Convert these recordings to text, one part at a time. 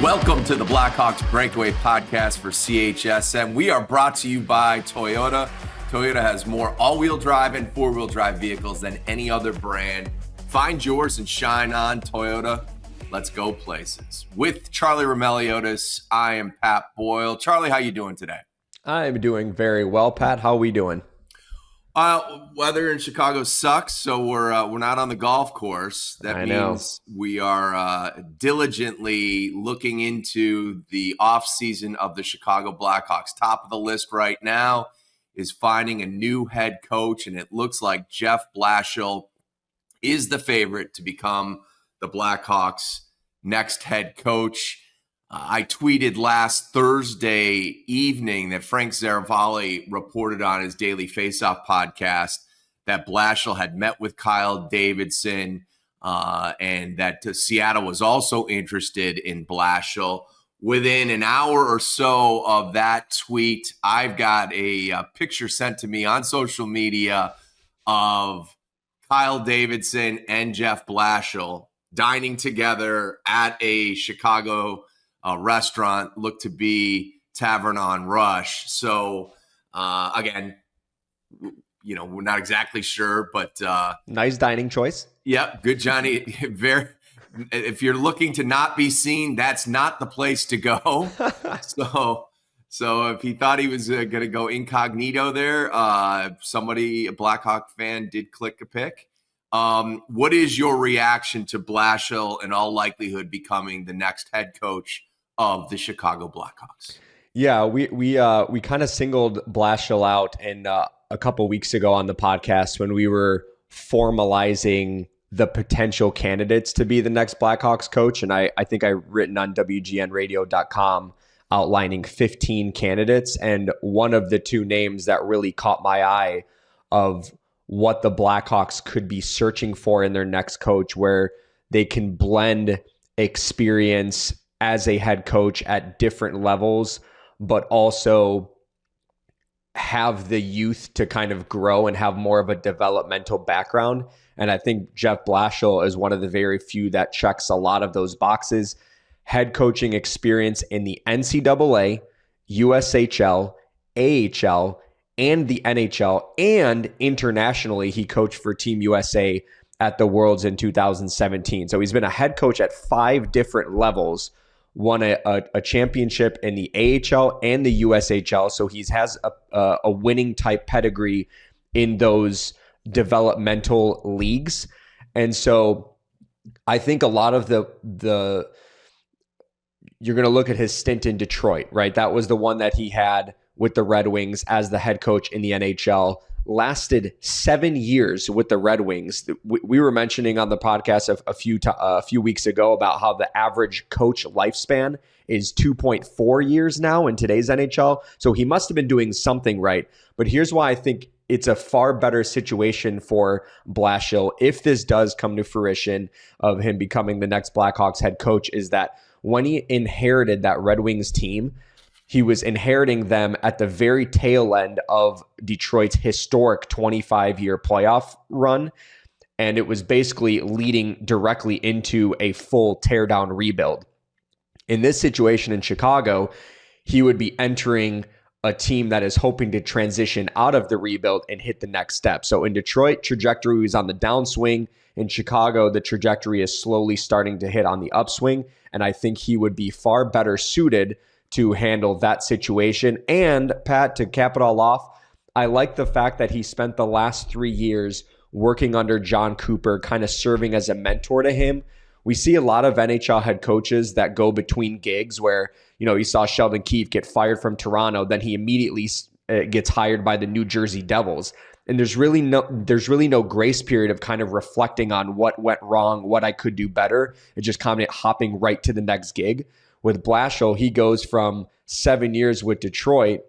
Welcome to the Blackhawks Breakaway Podcast for CHSM. We are brought to you by Toyota. Toyota has more all-wheel drive and four-wheel drive vehicles than any other brand. Find yours and shine on Toyota. Let's go places. With Charlie Roumeliotis, I am Pat Boyle. Charlie, how you doing today? I'm doing very well, Pat. How are we doing? Weather in Chicago sucks, so we're not on the golf course. That means we are diligently looking into the offseason of the Chicago Blackhawks. Top of the list right now is finding a new head coach, and it looks like Jeff Blashill is the favorite to become the Blackhawks' next head coach. I tweeted last Thursday evening that Frank Nazar reported on his Daily Faceoff podcast that Blashill had met with Kyle Davidson and that Seattle was also interested in Blashill. Within an hour or so of that tweet, I've got a picture sent to me on social media of Kyle Davidson and Jeff Blashill dining together at a Chicago restaurant, looked to be Tavern on Rush. So again, we're not exactly sure, but nice dining choice. Yep, good Johnny. If you're looking to not be seen, that's not the place to go. So if he thought he was going to go incognito there, a Blackhawk fan, did click a pic. What is your reaction to Blashill in all likelihood becoming the next head coach of the Chicago Blackhawks? Yeah, we kind of singled Blashill out a couple weeks ago on the podcast when we were formalizing the potential candidates to be the next Blackhawks coach. And I think I've written on WGNradio.com outlining 15 candidates. And one of the two names that really caught my eye of what the Blackhawks could be searching for in their next coach, where they can blend experience as a head coach at different levels, but also have the youth to kind of grow and have more of a developmental background. And I think Jeff Blashill is one of the very few that checks a lot of those boxes. Head coaching experience in the NCAA, USHL, AHL, and the NHL, and internationally, he coached for Team USA at the Worlds in 2017. So he's been a head coach at 5 different levels, won a championship in the AHL and the USHL. So he has a winning type pedigree in those developmental leagues. And so I think a lot of the you're going to look at his stint in Detroit, right? That was the one that he had with the Red Wings as the head coach in the NHL, lasted 7 years with the Red Wings. We were mentioning on the podcast a few weeks ago about how the average coach lifespan is 2.4 years now in today's NHL. So he must have been doing something right. But here's why I think it's a far better situation for Blashill, if this does come to fruition of him becoming the next Blackhawks head coach, is that when he inherited that Red Wings team, he was inheriting them at the very tail end of Detroit's historic 25-year playoff run. And it was basically leading directly into a full teardown rebuild. In this situation in Chicago, he would be entering a team that is hoping to transition out of the rebuild and hit the next step. So in Detroit, trajectory was on the downswing. In Chicago, the trajectory is slowly starting to hit on the upswing. And I think he would be far better suited to handle that situation. And Pat, to cap it all off, I like the fact that he spent the last 3 years working under John Cooper, kind of serving as a mentor to him. We see a lot of NHL head coaches that go between gigs where, you saw Sheldon Keefe get fired from Toronto, then he immediately gets hired by the New Jersey Devils. And there's really no grace period of kind of reflecting on what went wrong, what I could do better. It's just kind of hopping right to the next gig. With Blashill, he goes from 7 years with Detroit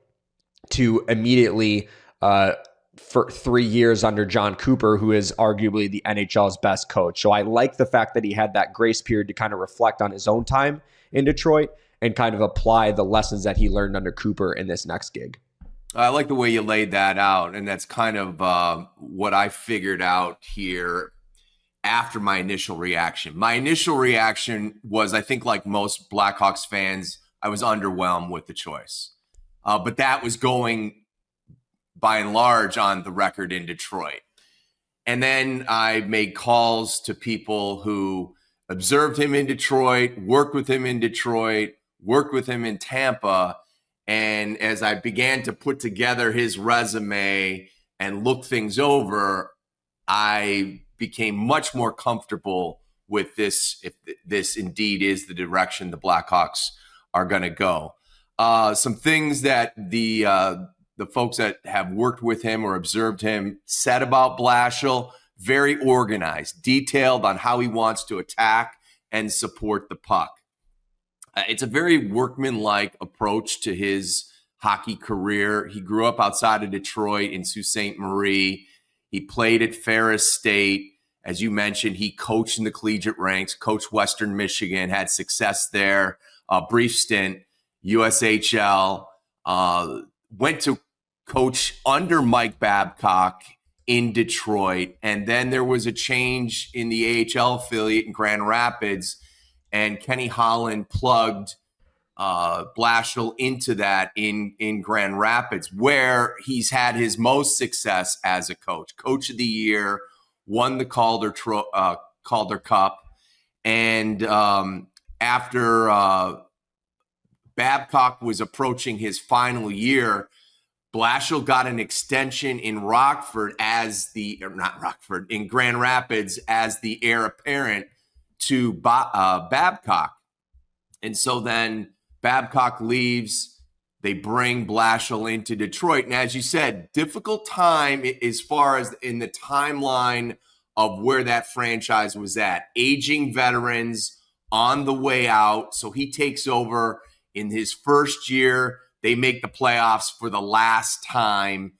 to immediately for 3 years under John Cooper, who is arguably the NHL's best coach. So I like the fact that he had that grace period to kind of reflect on his own time in Detroit and kind of apply the lessons that he learned under Cooper in this next gig. I like the way you laid that out, and that's kind of what I figured out here after my initial reaction. My initial reaction was, I think like most Blackhawks fans, I was underwhelmed with the choice. But that was going by and large on the record in Detroit. And then I made calls to people who observed him in Detroit, worked with him in Detroit, worked with him in Tampa. And as I began to put together his resume and look things over, I became much more comfortable with this, if this indeed is the direction the Blackhawks are going to go. Some things that the folks that have worked with him or observed him said about Blashill: very organized, detailed on how he wants to attack and support the puck. It's a very workmanlike approach to his hockey career. He grew up outside of Detroit in Sault Ste. Marie. He played at Ferris State. As you mentioned, he coached in the collegiate ranks, coached Western Michigan, had success there, a brief stint, USHL, went to coach under Mike Babcock in Detroit. And then there was a change in the AHL affiliate in Grand Rapids, and Kenny Holland plugged Blashill into that in Grand Rapids, where he's had his most success as a coach. Coach of the Year, won the Calder Cup. And after Babcock was approaching his final year, Blashill got an extension in in Grand Rapids as the heir apparent to Babcock. And so then Babcock leaves, they bring Blashill into Detroit. And as you said, difficult time as far as in the timeline of where that franchise was at. Aging veterans on the way out. So he takes over in his first year. They make the playoffs for the last time,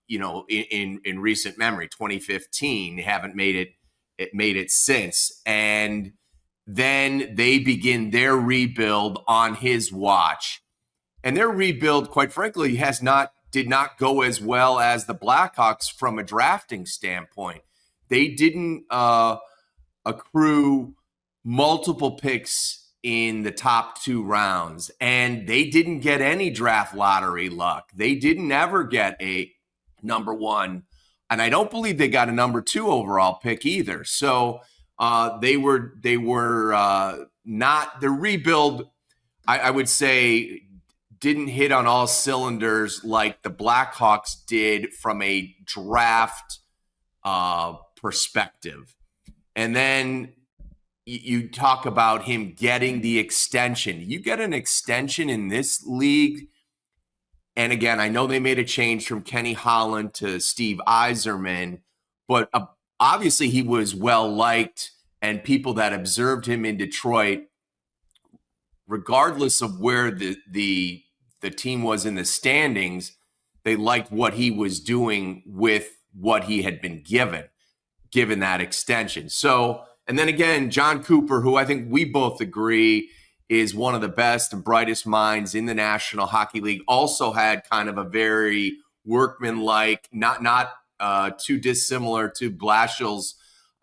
in recent memory, 2015. They haven't made it since. And then they begin their rebuild on his watch. And their rebuild, quite frankly, did not go as well as the Blackhawks from a drafting standpoint. They didn't accrue multiple picks in the top 2 rounds, and they didn't get any draft lottery luck. They didn't ever get a number 1, and I don't believe they got a number 2 overall pick either. So they were not, the rebuild, I would say, didn't hit on all cylinders like the Blackhawks did from a draft perspective. And then you talk about him getting the extension. You get an extension in this league. And again, I know they made a change from Kenny Holland to Steve Yzerman, but obviously he was well-liked, and people that observed him in Detroit, regardless of where the team was in the standings, they liked what he was doing with what he had been given that extension. So, and then again, John Cooper, who I think we both agree is one of the best and brightest minds in the National Hockey League, also had kind of a very workmanlike, not too dissimilar to Blashill's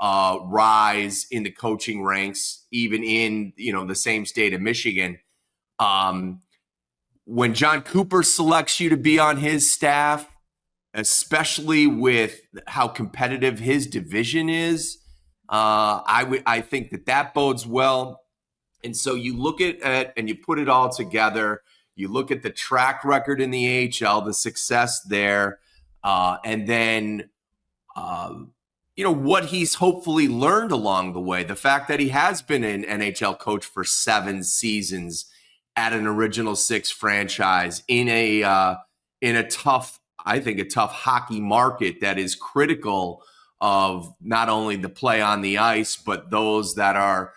rise in the coaching ranks, even in the same state of Michigan. When John Cooper selects you to be on his staff, especially with how competitive his division is, I think that bodes well. And so you look at it and you put it all together. You look at the track record in the AHL, the success there, and then what he's hopefully learned along the way. The fact that he has been an NHL coach for 7 seasons at an Original Six franchise in a tough hockey market that is critical of not only the play on the ice, but those that are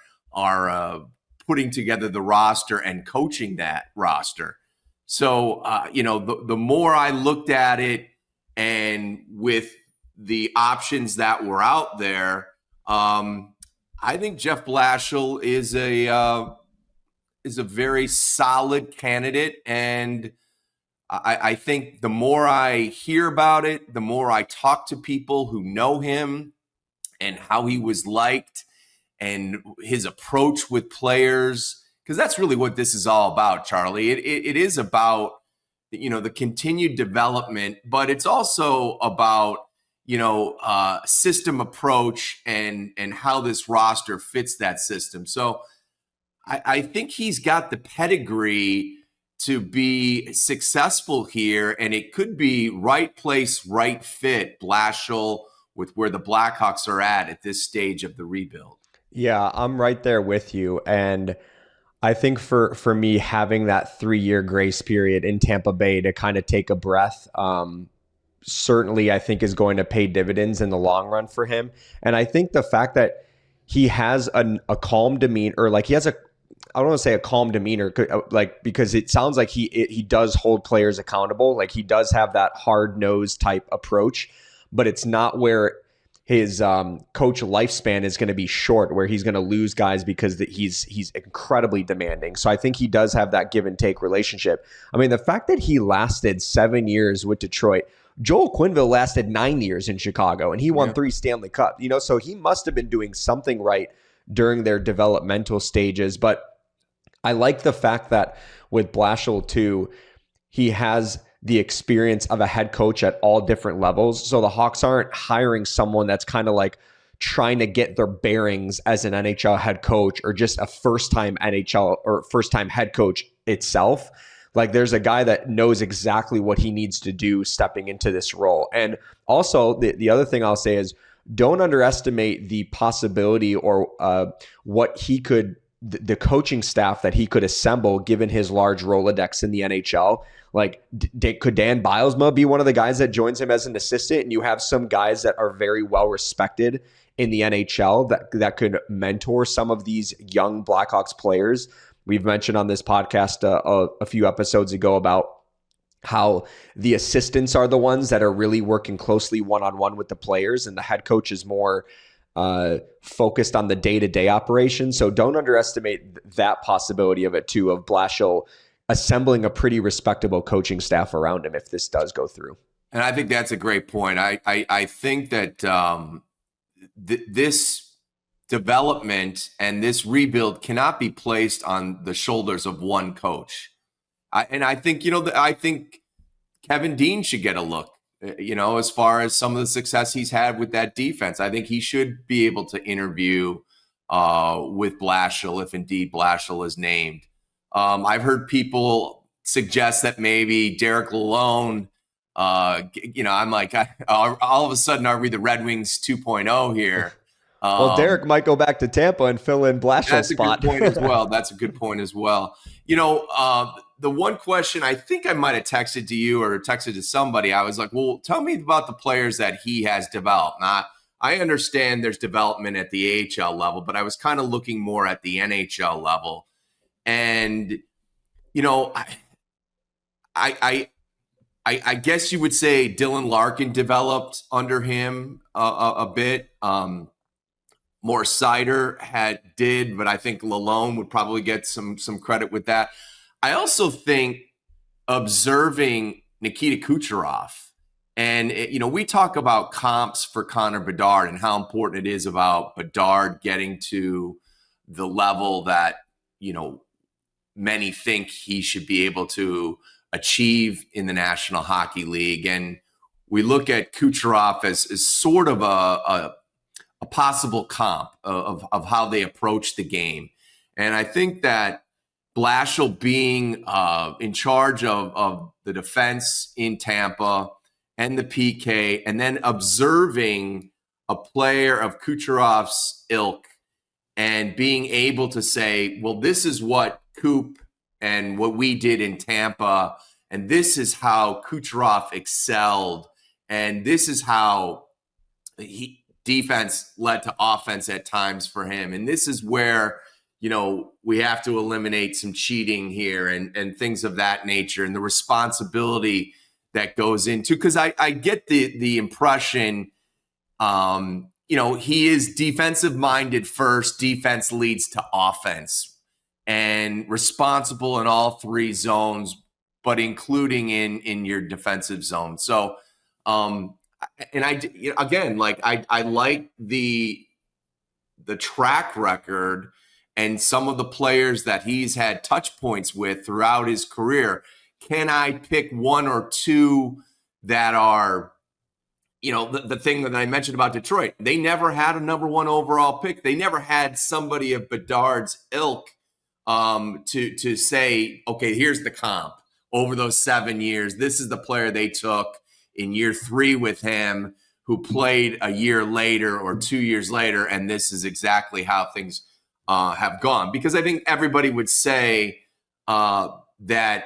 putting together the roster and coaching that roster. So, the more I looked at it, and with the options that were out there, I think Jeff Blashill is a very solid candidate. And I think the more I hear about it, the more I talk to people who know him and how he was liked and his approach with players, because that's really what this is all about, Charlie. It is about, the continued development, but it's also about, system approach and how this roster fits that system. So I think he's got the pedigree to be successful here, and it could be right place, right fit, Blashill, with where the Blackhawks are at this stage of the rebuild. Yeah, I'm right there with you. And I think for me, having that 3-year grace period in Tampa Bay to kind of take a breath, certainly I think is going to pay dividends in the long run for him. And I think the fact that he has a calm demeanor, or like he has I don't want to say a calm demeanor, like, because it sounds like he does hold players accountable. Like he does have that hard-nosed type approach, but it's not where his coach lifespan is going to be short, where he's going to lose guys because he's incredibly demanding. So I think he does have that give and take relationship. I mean, the fact that he lasted 7 years with Detroit, Joel Quenneville lasted 9 years in Chicago, and he won 3 Stanley Cup. So he must have been doing something right during their developmental stages. But I like the fact that with Blashill too, he has the experience of a head coach at all different levels. So the Hawks aren't hiring someone that's kind of like trying to get their bearings as an NHL head coach, or just a first-time NHL or first-time head coach itself. Like there's a guy that knows exactly what he needs to do stepping into this role. And also the other thing I'll say is, don't underestimate the possibility or what he could, the coaching staff that he could assemble given his large Rolodex in the NHL. Like, could Dan Bilesma be one of the guys that joins him as an assistant? And you have some guys that are very well respected in the NHL that could mentor some of these young Blackhawks players. We've mentioned on this podcast a few episodes ago about how the assistants are the ones that are really working closely one-on-one with the players, and the head coach is more focused on the day-to-day operation. So don't underestimate that possibility of it too, of Blashill assembling a pretty respectable coaching staff around him if this does go through. And I think that's a great point. I think that this development and this rebuild cannot be placed on the shoulders of one coach. I think Kevin Dean should get a look, as far as some of the success he's had with that defense. I think he should be able to interview with Blashill if indeed Blashill is named. I've heard people suggest that maybe Derek Lalonde, I'm like, all of a sudden, are we the Red Wings 2.0 here? Well, Derek might go back to Tampa and fill in Blashill's spot. That's a good point as well. That's a good point as well. The one question I think I might have texted to you or texted to somebody, I was like, well, tell me about the players that he has developed. Now, I understand there's development at the AHL level, but I was kind of looking more at the NHL level. And, I guess you would say Dylan Larkin developed under him a bit. More Sider did, but I think Lalonde would probably get some credit with that. I also think observing Nikita Kucherov, and we talk about comps for Connor Bedard and how important it is about Bedard getting to the level that many think he should be able to achieve in the National Hockey League, and we look at Kucherov as sort of a possible comp of how they approach the game. And I think that Blashill being in charge of the defense in Tampa and the PK, and then observing a player of Kucherov's ilk and being able to say, well, this is what Coop and what we did in Tampa, and this is how Kucherov excelled, and this is how defense led to offense at times for him. And this is where, we have to eliminate some cheating here and things of that nature, and the responsibility that goes into, because I get the impression, he is defensive minded first, defense leads to offense, and responsible in all three zones, but including in your defensive zone. So And again, like I like the track record and some of the players that he's had touch points with throughout his career. Can I pick one or two that are, the thing that I mentioned about Detroit? They never had a number one overall pick. They never had somebody of Bedard's ilk to say, okay, here's the comp over those 7 years. This is the player they took in year 3 with him, who played a year later or 2 years later, and this is exactly how things have gone. Because I think everybody would say that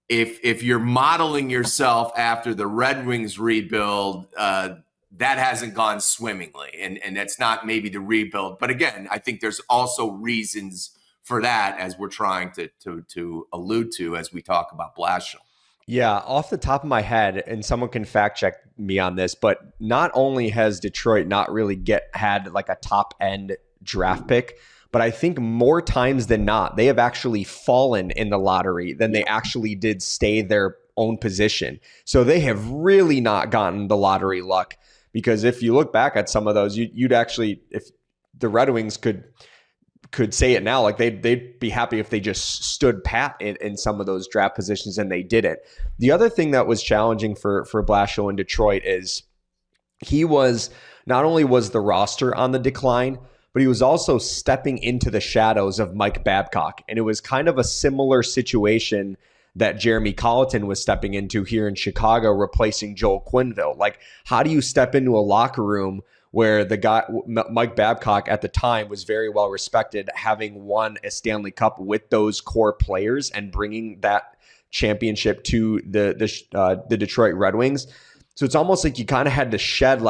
if you're modeling yourself after the Red Wings rebuild, that hasn't gone swimmingly, and that's not maybe the rebuild. But again, I think there's also reasons for that, as we're trying to allude to as we talk about Blashill. Yeah, off the top of my head, and someone can fact check me on this, but not only has Detroit not really had like a top end draft pick, but I think more times than not, they have actually fallen in the lottery than they actually did stay their own position. So they have really not gotten the lottery luck, because if you look back at some of those, you'd actually, if the Red Wings could say it now, like they'd be happy if they just stood pat in some of those draft positions, and they didn't. The other thing that was challenging for Blashill in Detroit is he was, not only was the roster on the decline, but he was also stepping into the shadows of Mike Babcock. And it was kind of a similar situation that Jeremy Colleton was stepping into here in Chicago, replacing Joel Quenneville. Like, how do you step into a locker room where the guy, Mike Babcock at the time, was very well respected, having won a Stanley Cup with those core players and bringing that championship to the Detroit Red Wings? So it's almost like you kind of had to shed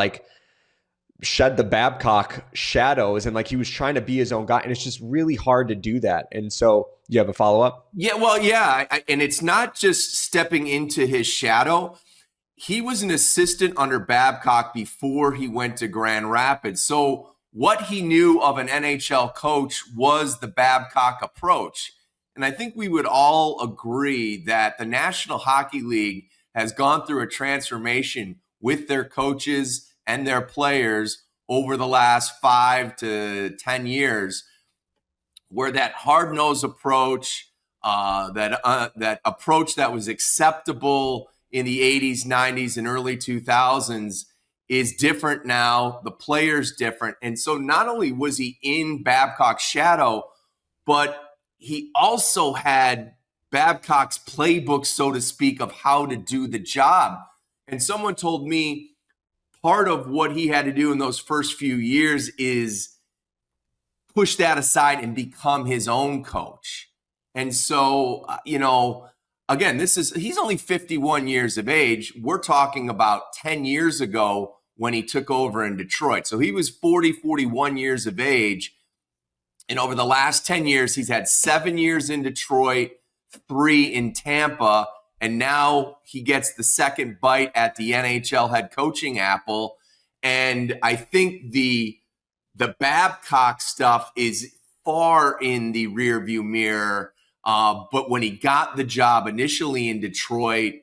the Babcock shadows, and like he was trying to be his own guy, and it's just really hard to do that. And so, you have a follow-up? Yeah, well, yeah, and it's not just stepping into his shadow. He was an assistant under Babcock before he went to Grand Rapids. So what he knew of an NHL coach was the Babcock approach. And I think we would all agree that the National Hockey League has gone through a transformation with their coaches and their players over the last 5 to 10 years, where that hard-nosed approach, that approach that was acceptable in the 80s, 90s, and early 2000s is different now. The player's different. And so not only was he in Babcock's shadow, but he also had Babcock's playbook, so to speak, of how to do the job. And someone told me part of what he had to do in those first few years is push that aside and become his own coach. And so, again, he's only 51 years of age. We're talking about 10 years ago when he took over in Detroit. So he was 41 years of age. And over the last 10 years, he's had 7 years in Detroit, 3 in Tampa, and now he gets the second bite at the NHL head coaching apple. And I think the Babcock stuff is far in the rearview mirror. But when he got the job initially in Detroit,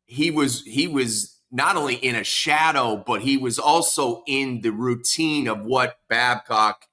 he was not only in a shadow, but he was also in the routine of what Babcock,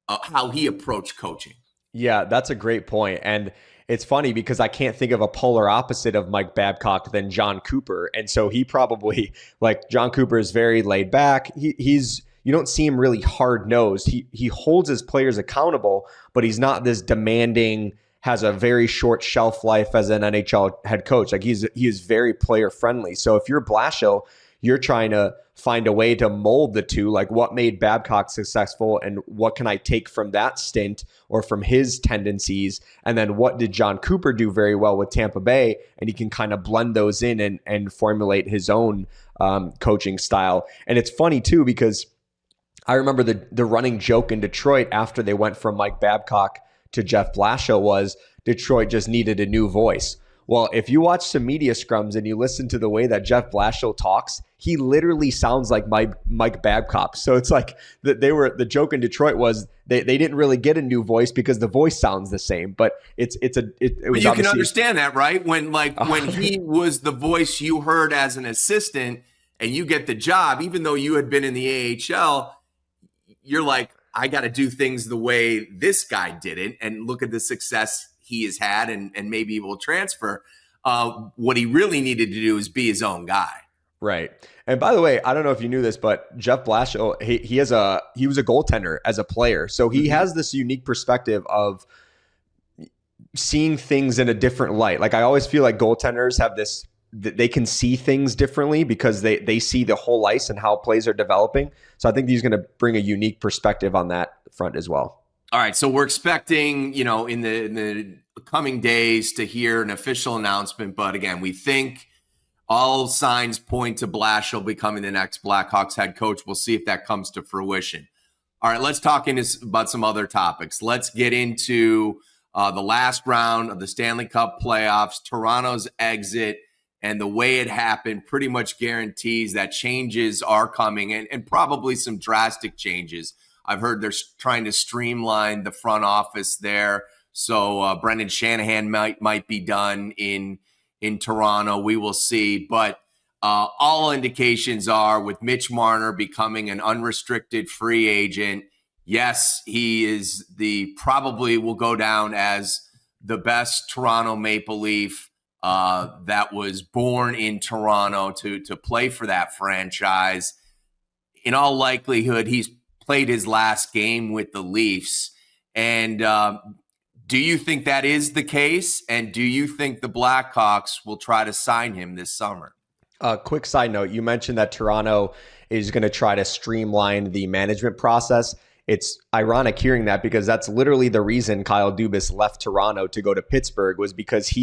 how he approached coaching. Yeah, that's a great point. And it's funny because I can't think of a polar opposite of Mike Babcock than John Cooper. And so he probably, like, John Cooper is very laid back. He's you don't see him really hard-nosed. He holds his players accountable, but he's not this demanding, has a very short shelf life as an NHL head coach. Like, he is very player-friendly. So if you're Blashill, you're trying to find a way to mold the two, like what made Babcock successful and what can I take from that stint or from his tendencies, and then what did John Cooper do very well with Tampa Bay, and he can kind of blend those in and formulate his own coaching style. And it's funny too, because I remember the running joke in Detroit after they went from Mike Babcock to Jeff Blashill was Detroit just needed a new voice. Well, if you watch some media scrums and you listen to the way that Jeff Blashill talks, he literally sounds like Mike Babcock. So it's like the joke in Detroit was they didn't really get a new voice because the voice sounds the same. But it was. You can understand that, right? When he was the voice you heard as an assistant, and you get the job, even though you had been in the AHL, you're like, I got to do things the way this guy did it, and look at the success he has had, and maybe he will transfer. What he really needed to do is be his own guy. Right. And by the way, I don't know if you knew this, but Jeff Blashill, he was a goaltender as a player. So he has this unique perspective of seeing things in a different light. Like I always feel like goaltenders have this, they can see things differently because they see the whole ice and how plays are developing. So I think he's going to bring a unique perspective on that front as well. All right, so we're expecting, in the coming days to hear an official announcement. But again, we think all signs point to Blashill becoming the next Blackhawks head coach. We'll see if that comes to fruition. All right, let's talk about some other topics. Let's get into the last round of the Stanley Cup playoffs, Toronto's exit, and the way it happened pretty much guarantees that changes are coming, and probably some drastic changes. I've heard they're trying to streamline the front office there. So Brendan Shanahan might be done in Toronto. We will see. But all indications are with Mitch Marner becoming an unrestricted free agent. Yes, he is probably will go down as the best Toronto Maple Leaf that was born in Toronto to play for that franchise. In all likelihood, he's played his last game with the Leafs. And do you think that is the case? And do you think the Blackhawks will try to sign him this summer? Quick side note, you mentioned that Toronto is going to try to streamline the management process. It's ironic hearing that because that's literally the reason Kyle Dubas left Toronto to go to Pittsburgh, was because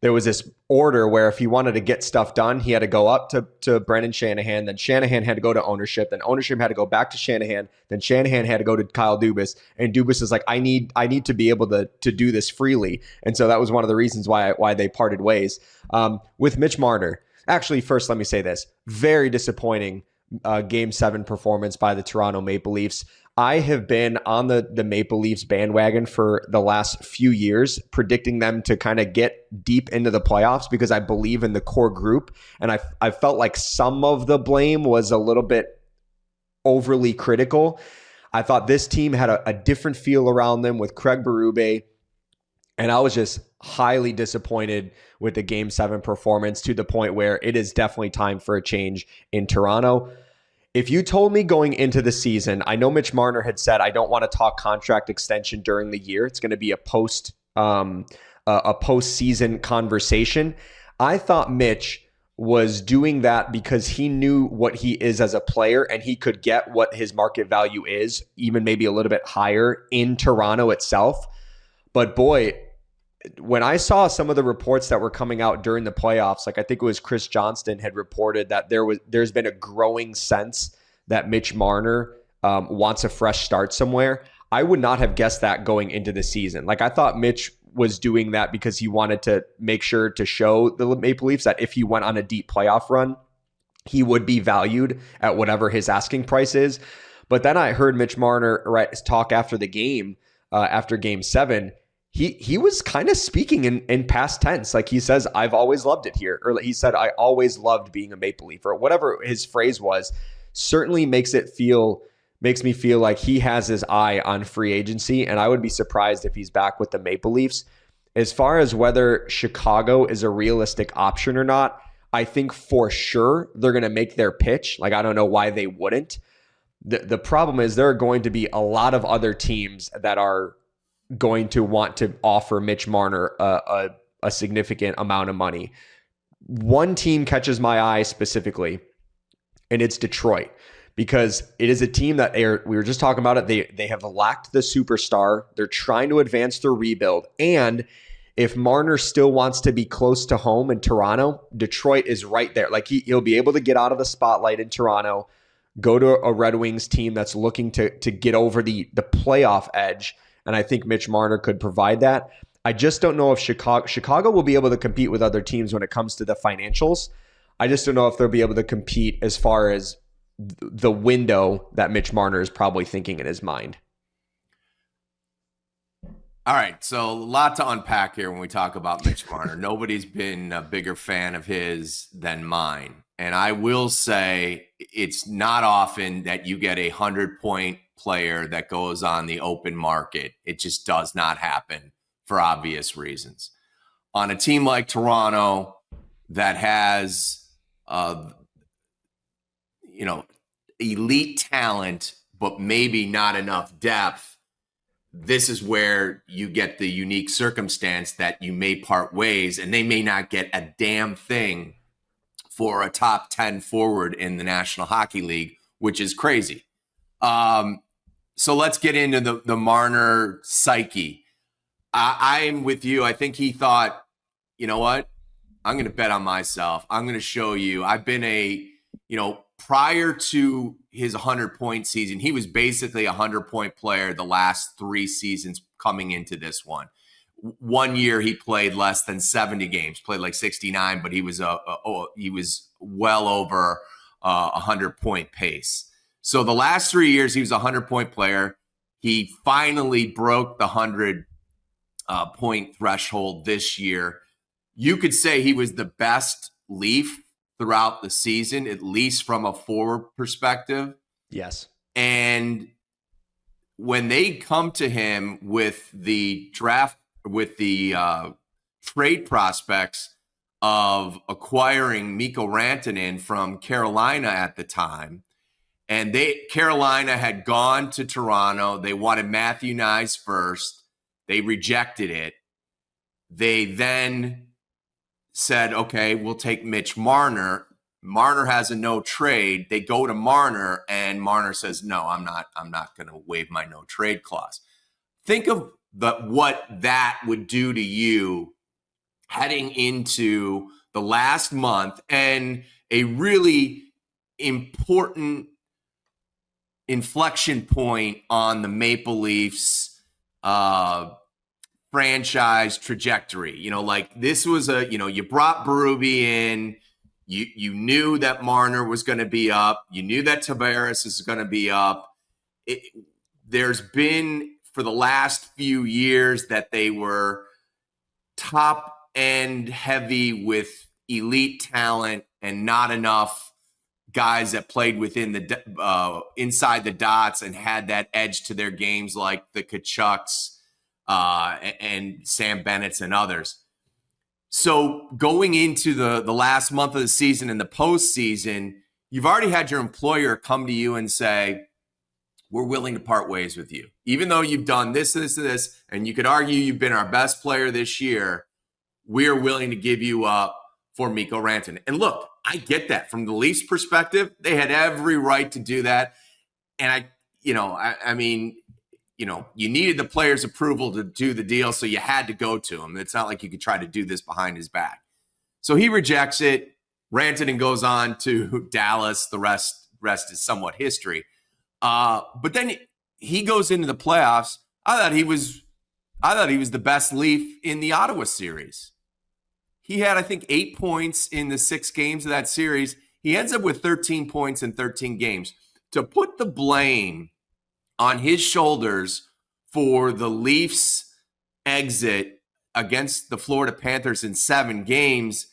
there was this order where if he wanted to get stuff done, he had to go up to Brendan Shanahan. Then Shanahan had to go to ownership. Then ownership had to go back to Shanahan. Then Shanahan had to go to Kyle Dubas. And Dubas is like, I need to be able to do this freely. And so that was one of the reasons why they parted ways. With Mitch Marner, actually, first let me say this: very disappointing Game 7 performance by the Toronto Maple Leafs. I have been on the Maple Leafs bandwagon for the last few years, predicting them to kind of get deep into the playoffs because I believe in the core group. And I felt like some of the blame was a little bit overly critical. I thought this team had a different feel around them with Craig Berube. And I was just highly disappointed with the Game 7 performance, to the point where it is definitely time for a change in Toronto. If you told me going into the season, I know Mitch Marner had said, I don't want to talk contract extension during the year. It's going to be a postseason conversation. I thought Mitch was doing that because he knew what he is as a player and he could get what his market value is, even maybe a little bit higher in Toronto itself. But boy, when I saw some of the reports that were coming out during the playoffs, like I think it was Chris Johnston had reported that there's been a growing sense that Mitch Marner wants a fresh start somewhere. I would not have guessed that going into the season. Like I thought Mitch was doing that because he wanted to make sure to show the Maple Leafs that if he went on a deep playoff run, he would be valued at whatever his asking price is. But then I heard Mitch Marner talk after the game, after Game 7. He was kind of speaking in past tense. Like he says, I've always loved it here. Or he said, I always loved being a Maple Leaf, or whatever his phrase was. Certainly makes me feel like he has his eye on free agency. And I would be surprised if he's back with the Maple Leafs. As far as whether Chicago is a realistic option or not, I think for sure they're going to make their pitch. Like, I don't know why they wouldn't. The problem is there are going to be a lot of other teams that are going to want to offer Mitch Marner a significant amount of money. One team catches my eye specifically, and it's Detroit, because it is a team that we were just talking about it. They have lacked the superstar. They're trying to advance their rebuild. And if Marner still wants to be close to home in Toronto, Detroit is right there. Like he'll be able to get out of the spotlight in Toronto, go to a Red Wings team that's looking to get over the playoff edge. And I think Mitch Marner could provide that. I just don't know if Chicago will be able to compete with other teams when it comes to the financials. I just don't know if they'll be able to compete as far as the window that Mitch Marner is probably thinking in his mind. All right, so a lot to unpack here when we talk about Mitch Marner. Nobody's been a bigger fan of his than mine. And I will say it's not often that you get a 100-point player that goes on the open market. It just does not happen for obvious reasons. On a team like Toronto that has, elite talent, but maybe not enough depth, this is where you get the unique circumstance that you may part ways and they may not get a damn thing for a top 10 forward in the National Hockey League, which is crazy. So let's get into the Marner psyche. I'm with you. I think he thought, you know what? I'm going to bet on myself. I'm going to show you. I've been prior to his 100-point season, he was basically a 100-point player the last 3 seasons coming into this one. One year he played less than 70 games, played like 69, but he was well over 100-point pace. So the last 3 years he was a 100-point player. He finally broke the 100-point threshold this year. You could say he was the best Leaf throughout the season, at least from a forward perspective. Yes. And when they come to him with the draft, with the trade prospects of acquiring Mikko Rantanen from Carolina at the time, and Carolina had gone to Toronto. They wanted Matthew Knies first. They rejected it. They then said, okay, we'll take Mitch Marner. Marner has a no trade. They go to Marner and Marner says, no, I'm not going to waive my no trade clause. Think of what that would do to you heading into the last month and a really important inflection point on the Maple Leafs franchise trajectory. This was you brought Berube in, you knew that Marner was going to be up, you knew that Tavares is going to be up. There's been for the last few years that they were top end heavy with elite talent and not enough guys that played within the inside the dots and had that edge to their games like the Kachucks, and Sam Bennett's and others. So going into the last month of the season and the postseason, you've already had your employer come to you and say, we're willing to part ways with you. Even though you've done this, and you could argue you've been our best player this year, we're willing to give you up for Mikko Rantanen. And look, I get that. From the Leafs perspective, they had every right to do that. And you needed the player's approval to do the deal, so you had to go to him. It's not like you could try to do this behind his back. So he rejects it. Rantanen goes on to Dallas. The rest is somewhat history. But then he goes into the playoffs. I thought he was the best Leaf in the Ottawa series. He had, I think, 8 points in the 6 games of that series. He ends up with 13 points in 13 games. To put the blame on his shoulders for the Leafs' exit against the Florida Panthers in 7 games,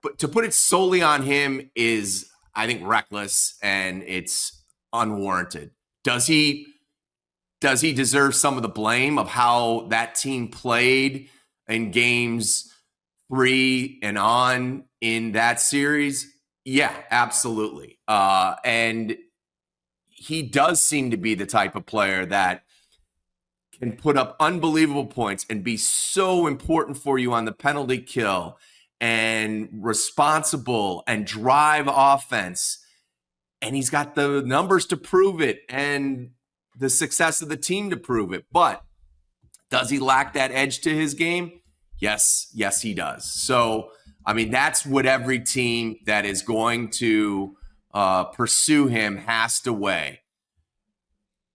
but to put it solely on him is, I think, reckless and it's unwarranted. Does he deserve some of the blame of how that team played in games 3 and on in that series? Yeah, absolutely. And he does seem to be the type of player that can put up unbelievable points and be so important for you on the penalty kill and responsible and drive offense. And he's got the numbers to prove it and the success of the team to prove it. But does he lack that edge to his game? Yes, he does. So, that's what every team that is going to pursue him has to weigh.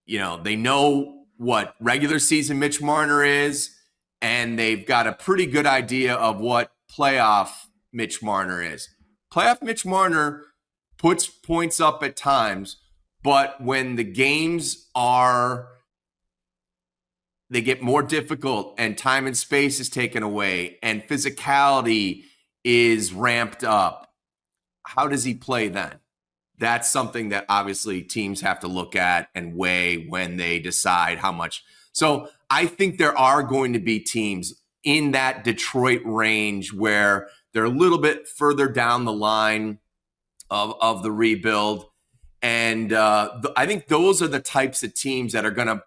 They know what regular season Mitch Marner is, and they've got a pretty good idea of what playoff Mitch Marner is. Playoff Mitch Marner puts points up at times, but when the games they get more difficult and time and space is taken away and physicality is ramped up, how does he play then? That's something that obviously teams have to look at and weigh when they decide how much. So I think there are going to be teams in that Detroit range where they're a little bit further down the line of the rebuild. And I think those are the types of teams that are going to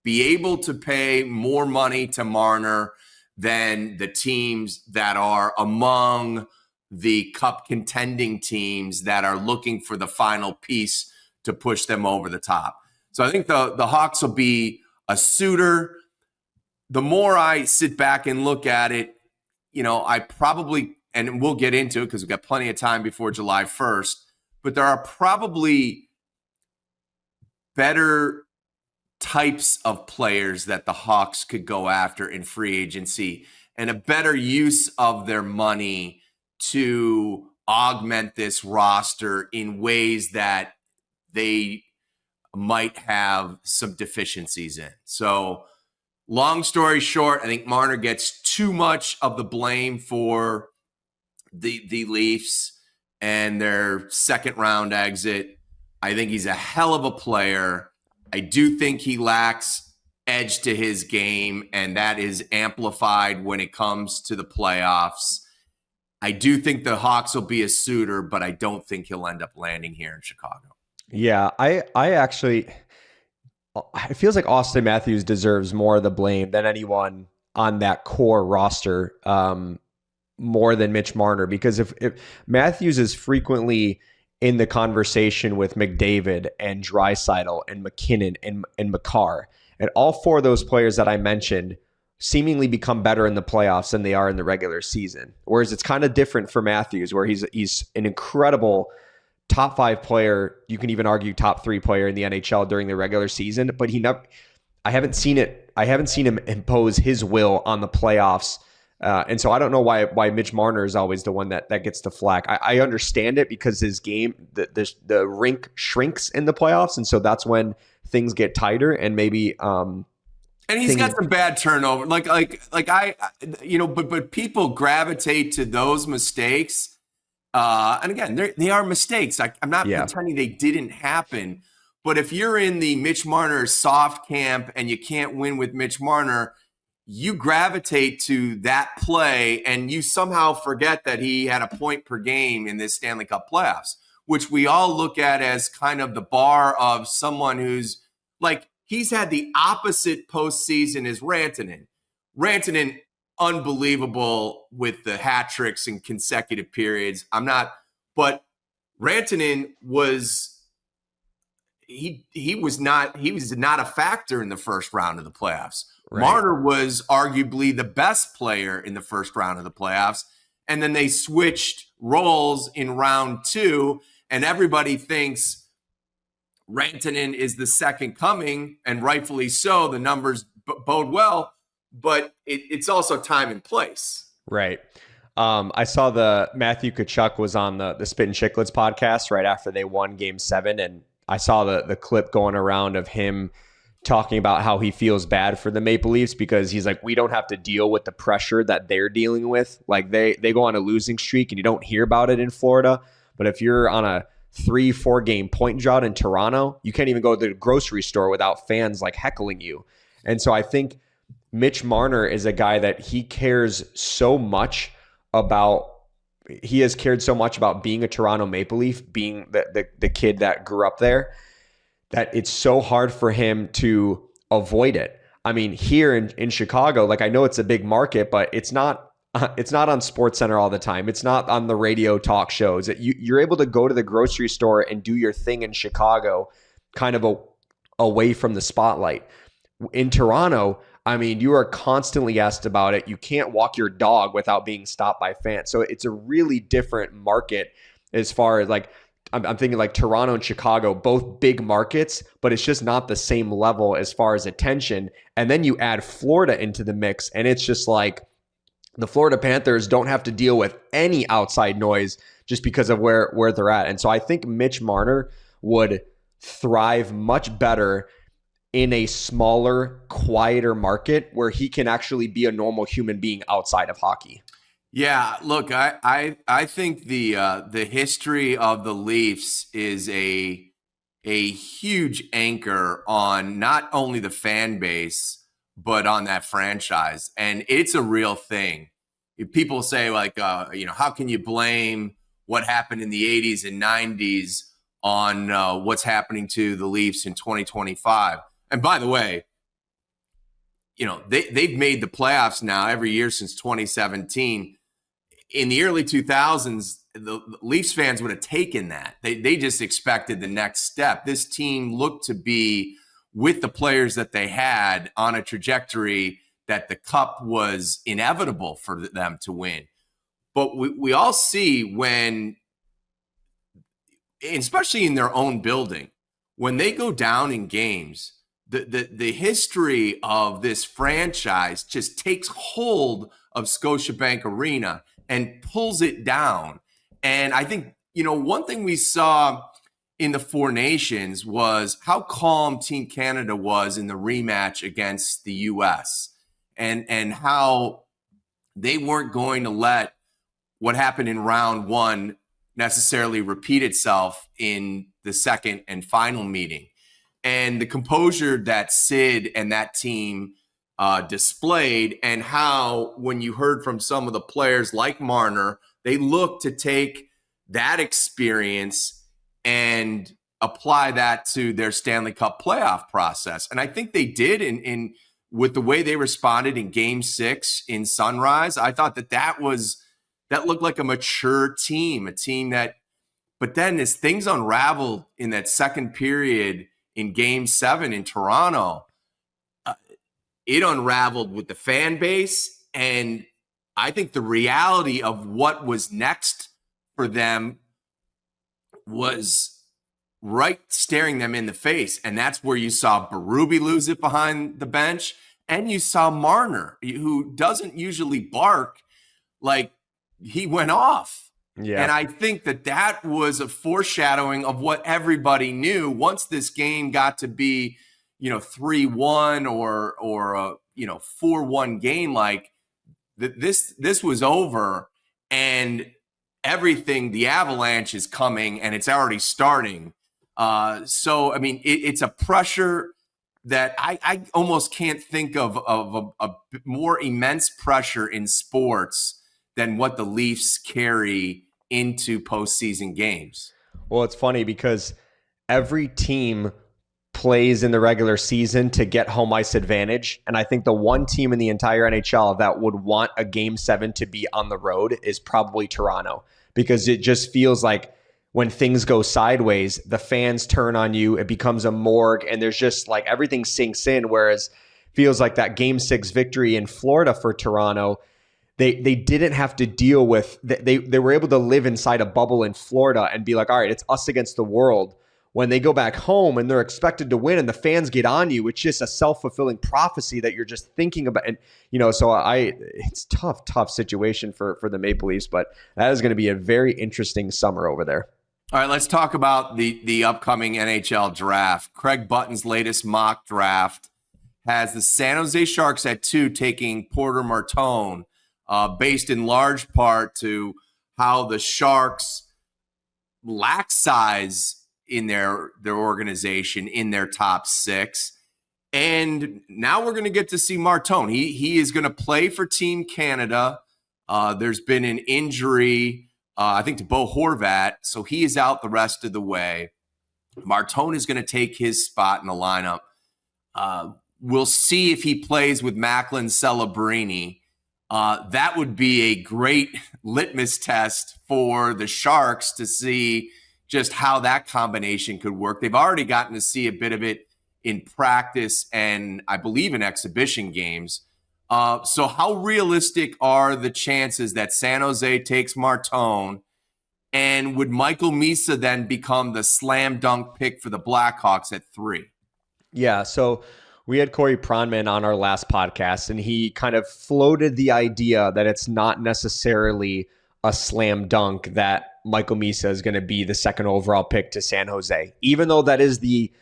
be able to pay more money to Marner than the teams that are among the cup contending teams that are looking for the final piece to push them over the top. So I think the Hawks will be a suitor. The more I sit back and look at it, I probably, and we'll get into it because we've got plenty of time before July 1st, but there are probably better types of players that the Hawks could go after in free agency and a better use of their money to augment this roster in ways that they might have some deficiencies in. So long story short, I think Marner gets too much of the blame for the Leafs and their second round exit. I think he's a hell of a player. I do think he lacks edge to his game, and that is amplified when it comes to the playoffs. I do think the Hawks will be a suitor, but I don't think he'll end up landing here in Chicago. Yeah, I actually, it feels like Austin Matthews deserves more of the blame than anyone on that core roster, more than Mitch Marner, because if Matthews is frequently in the conversation with McDavid and Draisaitl and McKinnon and Makar, and all four of those players that I mentioned seemingly become better in the playoffs than they are in the regular season. Whereas it's kind of different for Matthews, where he's an incredible top 5 player. You can even argue top 3 player in the NHL during the regular season, but I haven't seen him impose his will on the playoffs. And so I don't know why Mitch Marner is always the one that gets the flack. I understand it because his game, the rink shrinks in the playoffs. And so that's when things get tighter and maybe, and he's got some bad turnover. But people gravitate to those mistakes. And again, they are mistakes. I'm not pretending they didn't happen. But if you're in the Mitch Marner soft camp and you can't win with Mitch Marner, you gravitate to that play and you somehow forget that he had a point per game in this Stanley Cup playoffs, which we all look at as kind of the bar of someone who's like, he's had the opposite postseason as Rantanen. Rantanen, unbelievable with the hat tricks in consecutive periods. But Rantanen was not a factor in the first round of the playoffs. Right. Marner was arguably the best player in the first round of the playoffs. And then they switched roles in round 2, and everybody thinks Rantanen is the second coming, and rightfully so. The numbers bode well, but it's also time and place. Right. I saw the Matthew Tkachuk was on the Spit and Chicklets podcast right after they won Game 7, and I saw the clip going around of him talking about how he feels bad for the Maple Leafs because he's like, we don't have to deal with the pressure that they're dealing with. Like they go on a losing streak and you don't hear about it in Florida. But if you're on a 3-4 game point drought in Toronto, you can't even go to the grocery store without fans like heckling you. And so I think Mitch Marner is a guy that he has cared so much about being a Toronto Maple Leaf, being the kid that grew up there, that it's so hard for him to avoid it. I mean, here in Chicago, like I know it's a big market, but it's not on SportsCenter all the time. It's not on the radio talk shows. You're able to go to the grocery store and do your thing in Chicago, kind of away from the spotlight. In Toronto, I mean, you are constantly asked about it. You can't walk your dog without being stopped by fans. So it's a really different market as far as like I'm thinking like Toronto and Chicago, both big markets, but it's just not the same level as far as attention. And then you add Florida into the mix, and it's just like the Florida Panthers don't have to deal with any outside noise just because of where they're at. And so I think Mitch Marner would thrive much better in a smaller, quieter market where he can actually be a normal human being outside of hockey. Yeah, look, I think the history of the Leafs is a huge anchor on not only the fan base but on that franchise, and it's a real thing. If people say like, how can you blame what happened in the 80s and 90s on what's happening to the Leafs in 2025? And by the way, they've made the playoffs now every year since 2017. In the early 2000s, the Leafs fans would have taken that. They just expected the next step. This team looked to be, with the players that they had, on a trajectory that the cup was inevitable for them to win. But we all see when, especially in their own building, when they go down in games, the history of this franchise just takes hold of Scotiabank Arena and pulls it down. And I think, one thing we saw in the Four Nations was how calm Team Canada was in the rematch against the U.S. and how they weren't going to let what happened in round one necessarily repeat itself in the second and final meeting. And the composure that Sid and that team displayed, and how, when you heard from some of the players like Marner, they looked to take that experience and apply that to their Stanley Cup playoff process. And I think they did in with the way they responded in Game 6 in Sunrise. I thought that looked like a mature team, a team that, but then as things unraveled in that second period in Game 7 in Toronto, it unraveled with the fan base. And I think the reality of what was next for them was right staring them in the face. And that's where you saw Berube lose it behind the bench. And you saw Marner, who doesn't usually bark, like he went off. Yeah. And I think that was a foreshadowing of what everybody knew once this game got to be, 3-1 or a 4-1 game. Like this was over, and everything, the avalanche is coming, and it's already starting. So I mean, it's a pressure that I almost can't think of a more immense pressure in sports than what the Leafs carry into postseason games. Well, it's funny because every team plays in the regular season to get home ice advantage. And I think the one team in the entire NHL that would want a Game 7 to be on the road is probably Toronto, because it just feels like when things go sideways, the fans turn on you, it becomes a morgue, and there's just like everything sinks in. Whereas feels like that Game 6 victory in Florida for Toronto, they didn't have to deal with, they were able to live inside a bubble in Florida and be like, all right, it's us against the world. When they go back home and they're expected to win and the fans get on you, it's just a self-fulfilling prophecy that you're just thinking about. And, so it's tough situation for the Maple Leafs, but that is going to be a very interesting summer over there. All right, let's talk about the upcoming NHL draft. Craig Button's latest mock draft has the San Jose Sharks at 2 taking Porter Martone, based in large part to how the Sharks lack size in their organization in their top 6. And now we're going to get to see Martone. He is going to play for Team Canada. There's been an injury, I think, to Bo Horvat, so he is out the rest of the way. Martone is going to take his spot in the lineup. We'll see if he plays with Macklin Celebrini. That would be a great litmus test for the Sharks to see just how that combination could work. They've already gotten to see a bit of it in practice and I believe in exhibition games. So how realistic are the chances that San Jose takes Martone And would Michael Misa then become the slam dunk pick for the Blackhawks at 3? Yeah, so we had Corey Pronman on our last podcast, and he kind of floated the idea that it's not necessarily a slam dunk that Michael Misa is going to be the second overall pick to San Jose, even though that is the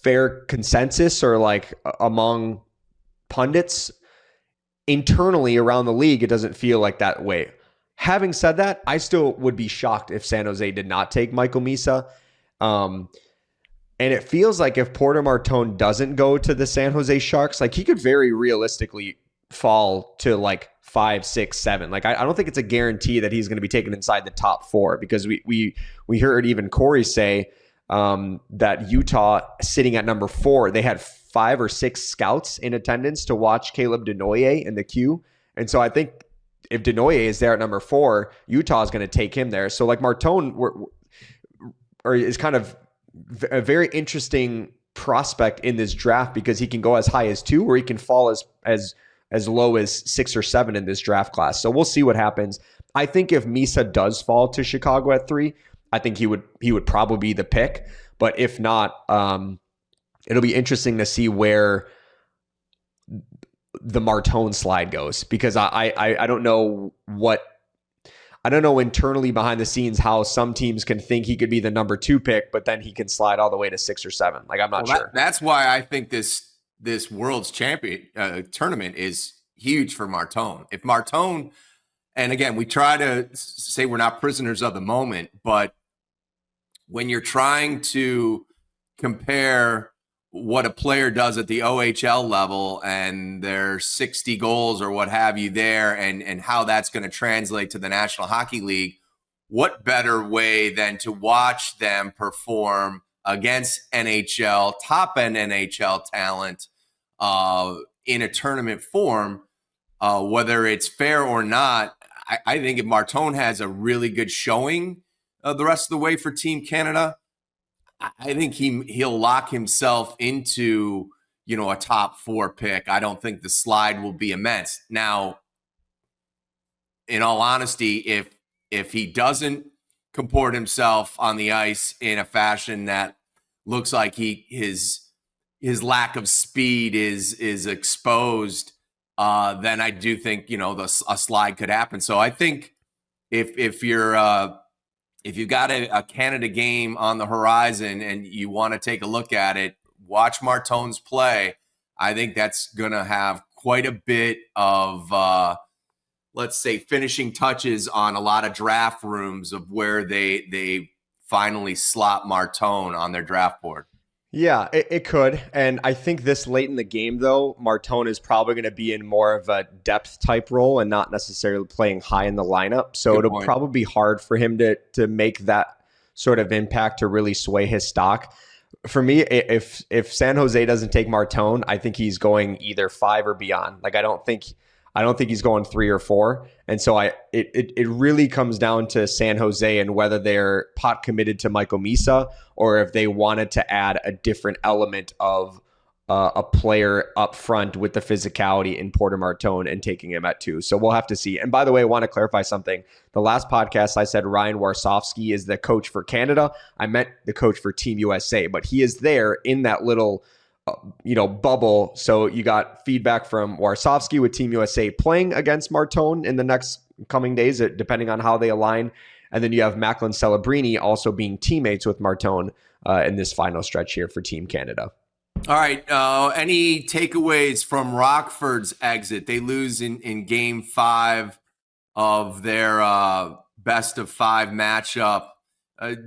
fair consensus, or like among pundits internally around the league. It doesn't feel like that way. Having said that, I still would be shocked if San Jose did not take Michael Misa. And it feels like if Porter Martone doesn't go to the San Jose Sharks, like he could very realistically fall to like 5, 6, 7. Like I don't think it's a guarantee that he's going to be taken inside the top 4, because we heard even Corey say that Utah sitting at number 4, they had 5 or 6 scouts in attendance to watch Caleb Denoyer in the queue. And so I think if Denoyer is there at number 4, Utah is going to take him there. So like Martone is kind of a very interesting prospect in this draft, because he can go as high as 2, or he can fall as low as 6 or 7 in this draft class. So we'll see what happens. I think if Misa does fall to Chicago at 3, I think he would probably be the pick. But if not, it'll be interesting to see where the Martone slide goes, because I don't know internally behind the scenes how some teams can think he could be the number 2 pick, but then he can slide all the way to 6 or 7. Like I'm not sure. That's why I think this World's Champion tournament is huge for Martone. If Martone, and again, we try to say we're not prisoners of the moment, but when you're trying to compare what a player does at the OHL level and their 60 goals or what have you there, and how that's going to translate to the National Hockey League, what better way than to watch them perform against top-end NHL talent in a tournament form, whether it's fair or not. I think if Martone has a really good showing the rest of the way for Team Canada, I think he'll lock himself into, a top 4 pick. I don't think the slide will be immense. Now, in all honesty, if he doesn't comport himself on the ice in a fashion that looks like his lack of speed is exposed, then I do think a slide could happen. So I think if you've got a Canada game on the horizon and you want to take a look at it, watch Martone's play. I think that's going to have quite a bit of, let's say, finishing touches on a lot of draft rooms of where they finally slot Martone on their draft board. Yeah, it could. And I think this late in the game, though, Martone is probably going to be in more of a depth type role and not necessarily playing high in the lineup. So it'll probably be hard for him to make that sort of impact to really sway his stock. For me, if San Jose doesn't take Martone, I think he's going either 5 or beyond. Like I don't think he's going 3 or 4. And so it really comes down to San Jose and whether they're pot committed to Michael Misa, or if they wanted to add a different element of a player up front with the physicality in Porter Martone and taking him at 2. So we'll have to see. And by the way, I want to clarify something. The last podcast, I said Ryan Warsofsky is the coach for Canada. I meant the coach for Team USA, but he is there in that little bubble. So you got feedback from Warsofsky with Team USA playing against Martone in the next coming days, depending on how they align. And then you have Macklin Celebrini also being teammates with Martone in this final stretch here for Team Canada. All right. Any takeaways from Rockford's exit? They lose in game 5 of their best of 5 matchup.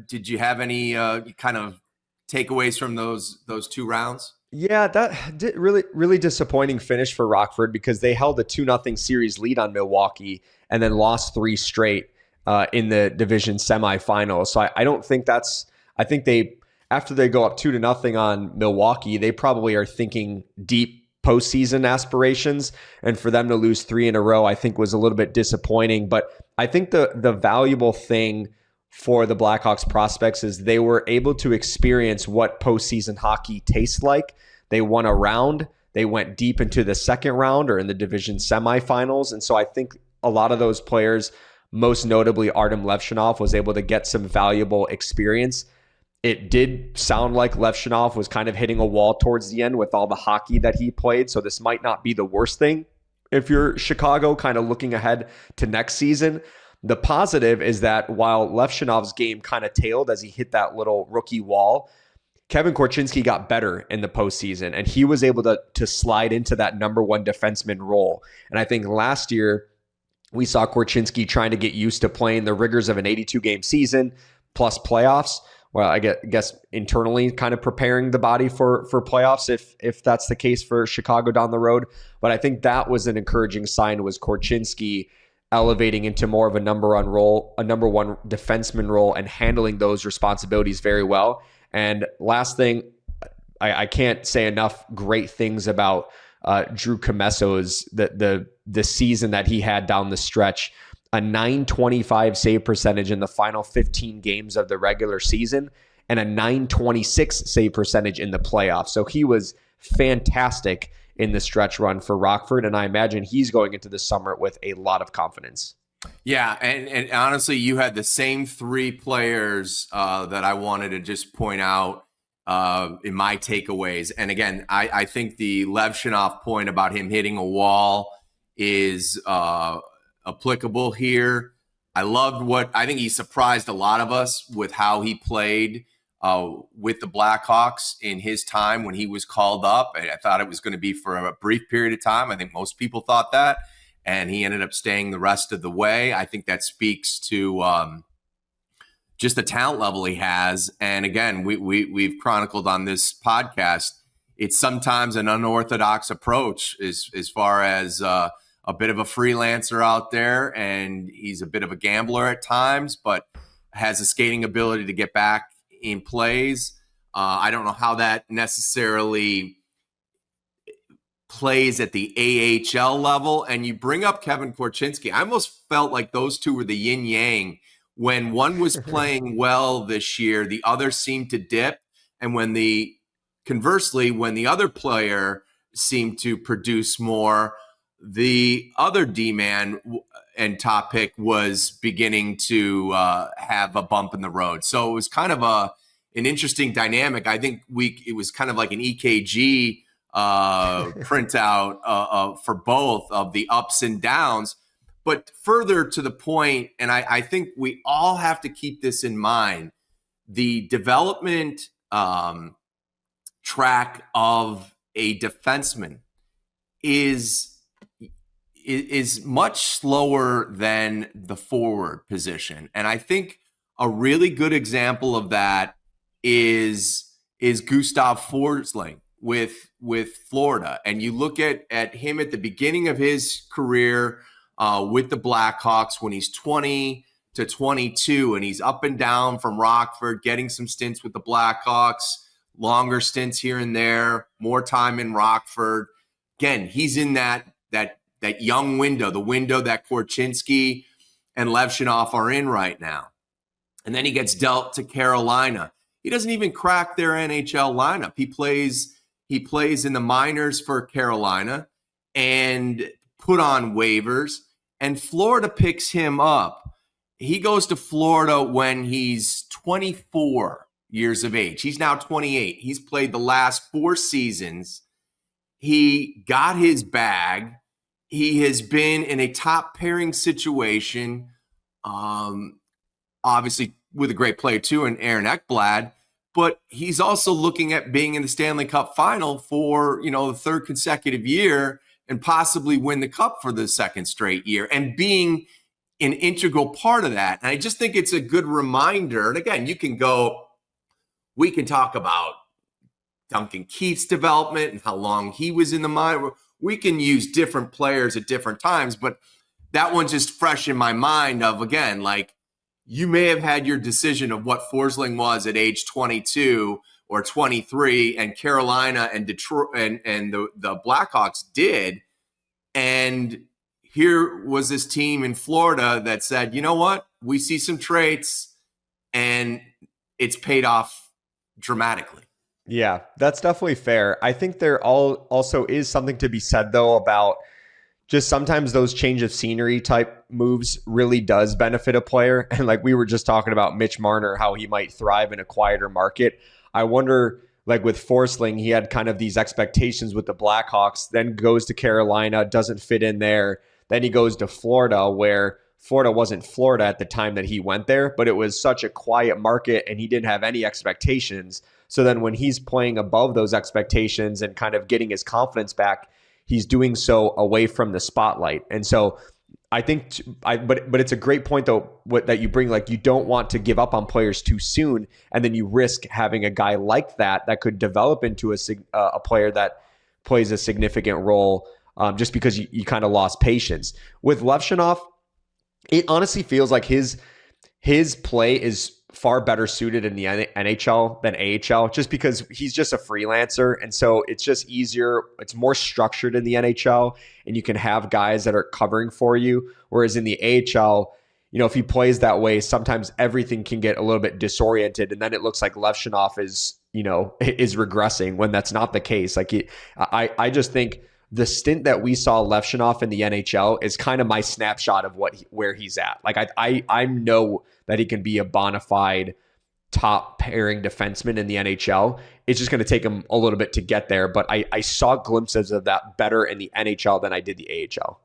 Did you have any kind of takeaways from those 2 rounds? Yeah, that did really disappointing finish for Rockford, because they held a 2-0 series lead on Milwaukee and then lost 3 straight in the division semifinals. So I don't think I think after they go up 2-0 on Milwaukee, they probably are thinking deep postseason aspirations. And for them to lose 3 in a row, I think was a little bit disappointing. But I think the valuable thing for the Blackhawks prospects is they were able to experience what postseason hockey tastes like. They won a round. They went deep into the second round or in the division semifinals. And so I think a lot of those players most notably Artem Levshunov, was able to get some valuable experience. It did sound like Levshunov was kind of hitting a wall towards the end with all the hockey that he played, so this might not be the worst thing if you're Chicago kind of looking ahead to next season. The positive is that while Levshunov's game kind of tailed as he hit that little rookie wall, Kevin Korchinski got better in the postseason, and he was able to slide into that number one defenseman role. And I think last year we saw Korchinski trying to get used to playing the rigors of an 82-game season plus playoffs. Well, I guess internally kind of preparing the body for playoffs if that's the case for Chicago down the road. But I think that was an encouraging sign, was Korchinski elevating into more of a number one defenseman role and handling those responsibilities very well. And last thing, I can't say enough great things about Drew Comesso's the season that he had down the stretch. A .925 save percentage in the final 15 games of the regular season and a .926 save percentage in the playoffs. So he was fantastic in the stretch run for Rockford, and I imagine he's going into the summer with a lot of confidence. Yeah, and honestly, you had the same three players that I wanted to just point out in my takeaways. And again, I think the Levshunov point about him hitting a wall is applicable here. I think he surprised a lot of us with how he played with the Blackhawks in his time when he was called up. I thought it was going to be for a brief period of time. I think most people thought that, and he ended up staying the rest of the way. I think that speaks to just the talent level he has. And again, we've chronicled on this podcast, it's sometimes an unorthodox approach as far as a bit of a freelancer out there, and he's a bit of a gambler at times, but has a skating ability to get back in plays. I don't know how that necessarily plays at the AHL level. And you bring up Kevin Korchinski. I almost felt like those two were the yin yang. When one was playing well this year, the other seemed to dip. And conversely, when the other player seemed to produce more, the other D-man and top pick was beginning to have a bump in the road. So it was kind of an interesting dynamic. I think it was kind of like an EKG printout for both of the ups and downs. But further to the point, and I think we all have to keep this in mind, the development track of a defenseman is much slower than the forward position. And I think a really good example of that is Gustav Forsling with Florida. And you look at him at the beginning of his career with the Blackhawks when he's 20 to 22, and he's up and down from Rockford, getting some stints with the Blackhawks, longer stints here and there, more time in Rockford. Again, he's in that young window, the window that Korchinski and Levshunov are in right now. And then he gets dealt to Carolina. He doesn't even crack their NHL lineup. He plays in the minors for Carolina and put on waivers, and Florida picks him up. He goes to Florida when he's 24 years of age. He's now 28. He's played the last 4 seasons. He got his bag. He has been in a top pairing situation, obviously with a great player too, in Aaron Ekblad, but he's also looking at being in the Stanley Cup final for, the third consecutive year and possibly win the cup for the second straight year and being an integral part of that. And I just think it's a good reminder. And again, we can talk about Duncan Keith's development and how long he was in the minor. We can use different players at different times, but that one's just fresh in my mind of, again, like, you may have had your decision of what Forsling was at age 22 or 23, and Carolina and Detroit and the Blackhawks did. And here was this team in Florida that said, you know what? We see some traits, and it's paid off dramatically. Yeah, that's definitely fair. I think there also is something to be said, though, about just sometimes those change of scenery type moves really does benefit a player. And like we were just talking about Mitch Marner, how he might thrive in a quieter market. I wonder, like with Forsling, he had kind of these expectations with the Blackhawks, then goes to Carolina, doesn't fit in there. Then he goes to Florida, where Florida wasn't Florida at the time that he went there, but it was such a quiet market and he didn't have any expectations. So then when he's playing above those expectations and kind of getting his confidence back, he's doing so away from the spotlight. And so I think, but it's a great point though, that you bring, like you don't want to give up on players too soon, and then you risk having a guy like that could develop into a player that plays a significant role just because you kind of lost patience. With Levshunov, it honestly feels like his play is far better suited in the NHL than AHL, just because he's just a freelancer. And so it's just easier. It's more structured in the NHL, and you can have guys that are covering for you. Whereas in the AHL, if he plays that way, sometimes everything can get a little bit disoriented. And then it looks like Levshunov is regressing when that's not the case. Like I just think the stint that we saw Levshunov in the NHL is kind of my snapshot of where he's at. Like I know that he can be a bona fide top pairing defenseman in the NHL. It's just going to take him a little bit to get there. But I saw glimpses of that better in the NHL than I did the AHL.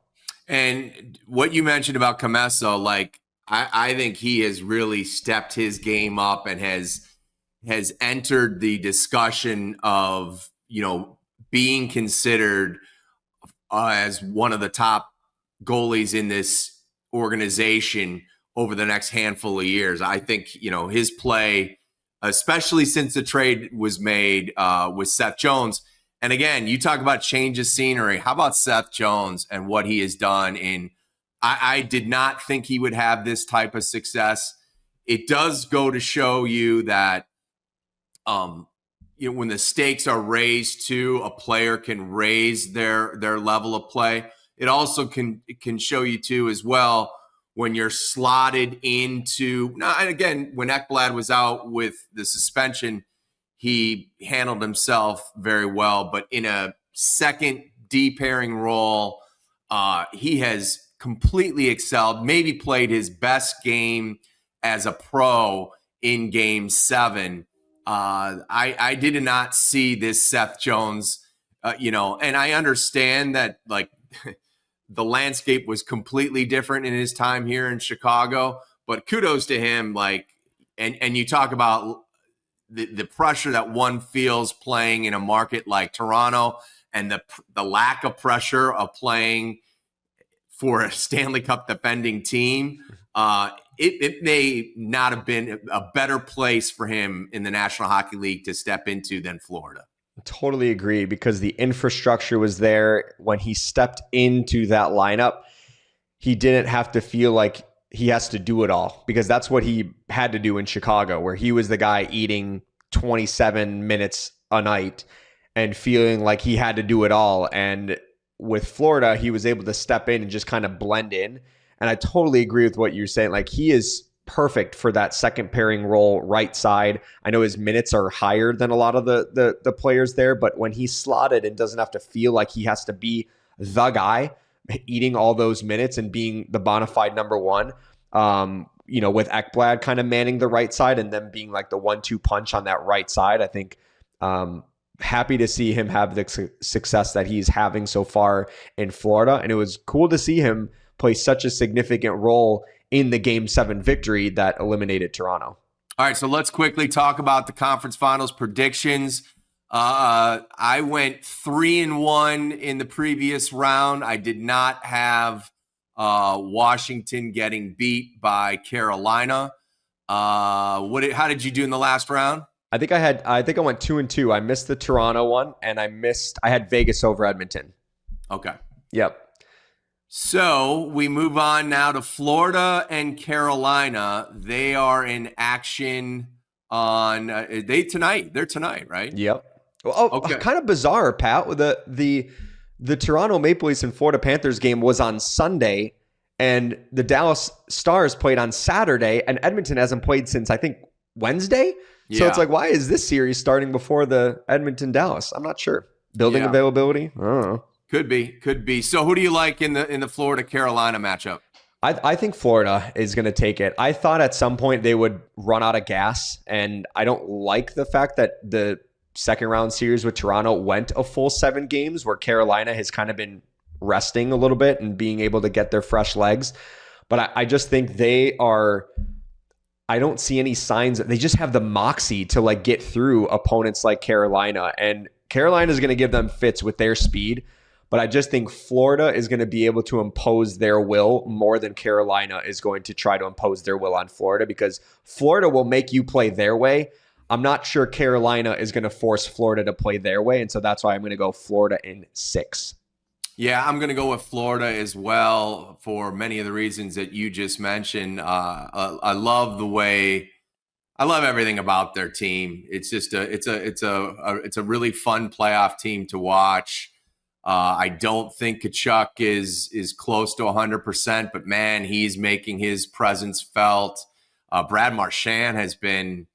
And what you mentioned about Comesso, like I think he has really stepped his game up and has entered the discussion of, being considered as one of the top goalies in this organization over the next handful of years. I think, his play, especially since the trade was made with Seth Jones. And again, you talk about change of scenery. How about Seth Jones and what he has done I did not think he would have this type of success. It does go to show you that, when the stakes are raised too, a player can raise their level of play. It also can show you too as well when you're slotted into. Now, and again, when Ekblad was out with the suspension, he handled himself very well. But in a second D pairing role, he has completely excelled. Maybe played his best game as a pro in Game 7. I did not see this Seth Jones, and I understand that like the landscape was completely different in his time here in Chicago, but kudos to him. Like, and you talk about the pressure that one feels playing in a market like Toronto, and the lack of pressure of playing for a Stanley Cup defending team. It may not have been a better place for him in the National Hockey League to step into than Florida. Totally agree, because the infrastructure was there. When he stepped into that lineup, he didn't have to feel like he has to do it all, because that's what he had to do in Chicago, where he was the guy eating 27 minutes a night and feeling like he had to do it all. And with Florida, he was able to step in and just kind of blend in. And I totally agree with what you're saying. Like, he is perfect for that second pairing role, right side. I know his minutes are higher than a lot of the players there, but when he's slotted and doesn't have to feel like he has to be the guy eating all those minutes and being the bona fide number one, with Ekblad kind of manning the right side and then being like the 1-2 punch on that right side, I think happy to see him have the success that he's having so far in Florida. And it was cool to see him play such a significant role in the Game 7 victory that eliminated Toronto. All right, so let's quickly talk about the conference finals predictions. I went 3-1 in the previous round. I did not have Washington getting beat by Carolina. How did you do in the last round? I think I went 2-2. I missed the Toronto one, and I had Vegas over Edmonton. Okay. Yep. So we move on now to Florida and Carolina. They are in action on they're tonight, right? Yep. Oh, okay. Kind of bizarre, Pat. The Toronto Maple Leafs and Florida Panthers game was on Sunday, and the Dallas Stars played on Saturday, and Edmonton hasn't played since, I think, Wednesday. Yeah. So it's like, why is this series starting before the Edmonton Dallas? I'm not sure. Building availability? I don't know. Could be. So who do you like in the Florida Carolina matchup? I think Florida is going to take it. I thought at some point they would run out of gas, and I don't like the fact that the second round series with Toronto went a full 7 games, where Carolina has kind of been resting a little bit and being able to get their fresh legs. But I just think I don't see any signs that they just have the moxie to like get through opponents like Carolina, and Carolina is going to give them fits with their speed. But I just think Florida is going to be able to impose their will more than Carolina is going to try to impose their will on Florida, because Florida will make you play their way. I'm not sure Carolina is going to force Florida to play their way. And so that's why I'm going to go Florida in 6. Yeah, I'm going to go with Florida as well for many of the reasons that you just mentioned. I love everything about their team. It's just it's a really fun playoff team to watch. I don't think Tkachuk is close to 100%, but man, he's making his presence felt. Brad Marchand has been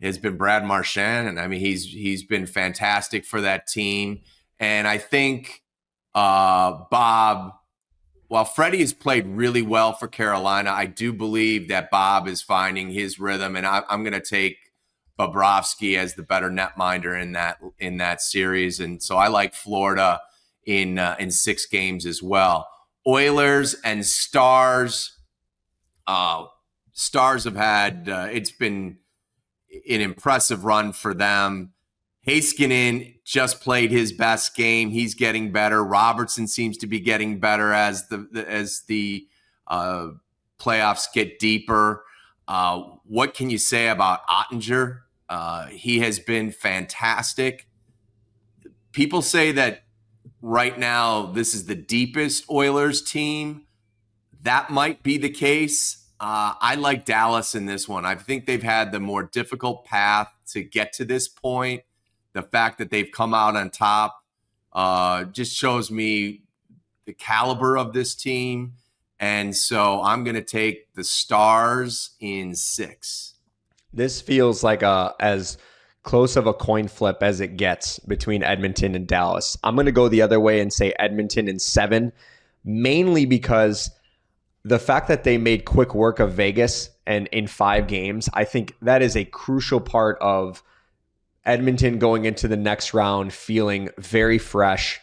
Brad Marchand, and I mean he's been fantastic for that team. And I think Bob, while Freddie has played really well for Carolina, I do believe that Bob is finding his rhythm, and I'm going to take Bobrovsky as the better netminder in that series, and so I like Florida in 6 games as well. Oilers and Stars. Stars have had it's been an impressive run for them. Heiskanen just played his best game. He's getting better. Robertson seems to be getting better as the playoffs get deeper. What can you say about Ottinger? He has been fantastic. People say that right now this is the deepest Oilers team. That might be the case. I like Dallas in this one. I think they've had the more difficult path to get to this point. The fact that they've come out on top just shows me the caliber of this team. And so I'm going to take the Stars in 6. This feels like as close of a coin flip as it gets between Edmonton and Dallas. I'm going to go the other way and say Edmonton in 7, mainly because the fact that they made quick work of Vegas and in 5 games, I think that is a crucial part of Edmonton going into the next round feeling very fresh.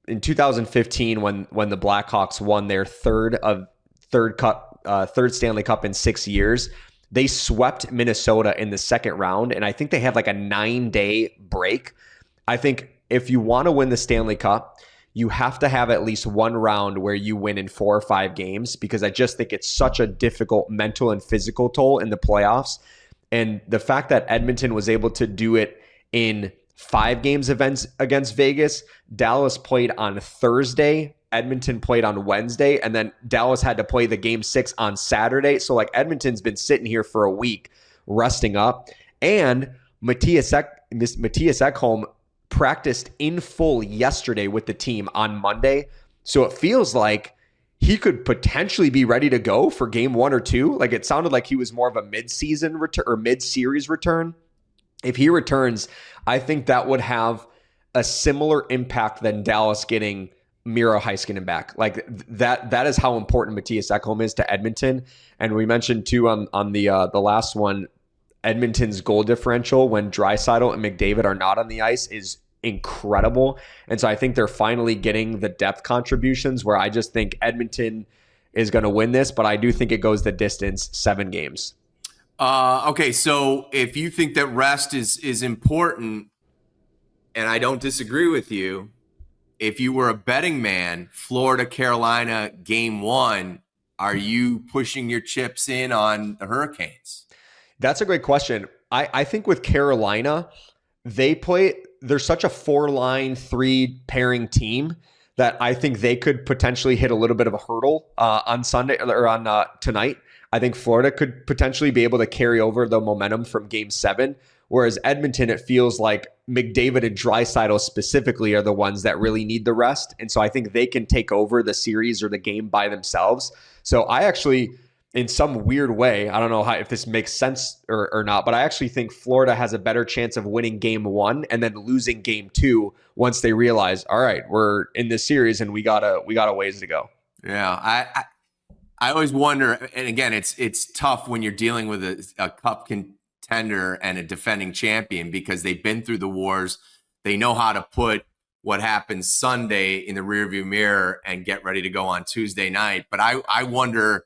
In 2015, when the Blackhawks won their third Stanley Cup in 6 years, they swept Minnesota in the second round, and I think they had like a 9-day break. I think if you want to win the Stanley Cup, you have to have at least one round where you win in 4 or 5 games, because I just think it's such a difficult mental and physical toll in the playoffs. And the fact that Edmonton was able to do it in 5 games against Vegas, Dallas played on Thursday, Edmonton played on Wednesday, and then Dallas had to play the game 6 on Saturday. So like Edmonton's been sitting here for a week resting up. And Matthias Ekholm practiced in full yesterday with the team on Monday. So it feels like he could potentially be ready to go for game 1 or 2. Like it sounded like he was more of a mid-season return or mid-series return. If he returns, I think that would have a similar impact than Dallas getting Miro Heiskanen back. Like that is how important Matthias Ekholm is to Edmonton. And we mentioned too on the last one, Edmonton's goal differential when Draisaitl and McDavid are not on the ice is incredible. And so I think they're finally getting the depth contributions where I just think Edmonton is going to win this, but I do think it goes the distance, 7 games. Okay, so if you think that rest is important, and I don't disagree with you, if you were a betting man, Florida, Carolina, game 1, are you pushing your chips in on the Hurricanes? That's a great question. I think with Carolina, they're such a 4-line, 3-pairing team that I think they could potentially hit a little bit of a hurdle on Sunday or on tonight. I think Florida could potentially be able to carry over the momentum from game 7. Whereas Edmonton, it feels like McDavid and Draisaitl specifically are the ones that really need the rest. And so I think they can take over the series or the game by themselves. So I actually, in some weird way, I don't know if this makes sense or not, but I actually think Florida has a better chance of winning game 1 and then losing game 2 once they realize, all right, we're in this series and we got a ways to go. Yeah, I always wonder, and again, it's tough when you're dealing with a cup contender and a defending champion because they've been through the wars. They know how to put what happens Sunday in the rearview mirror and get ready to go on Tuesday night. But I wonder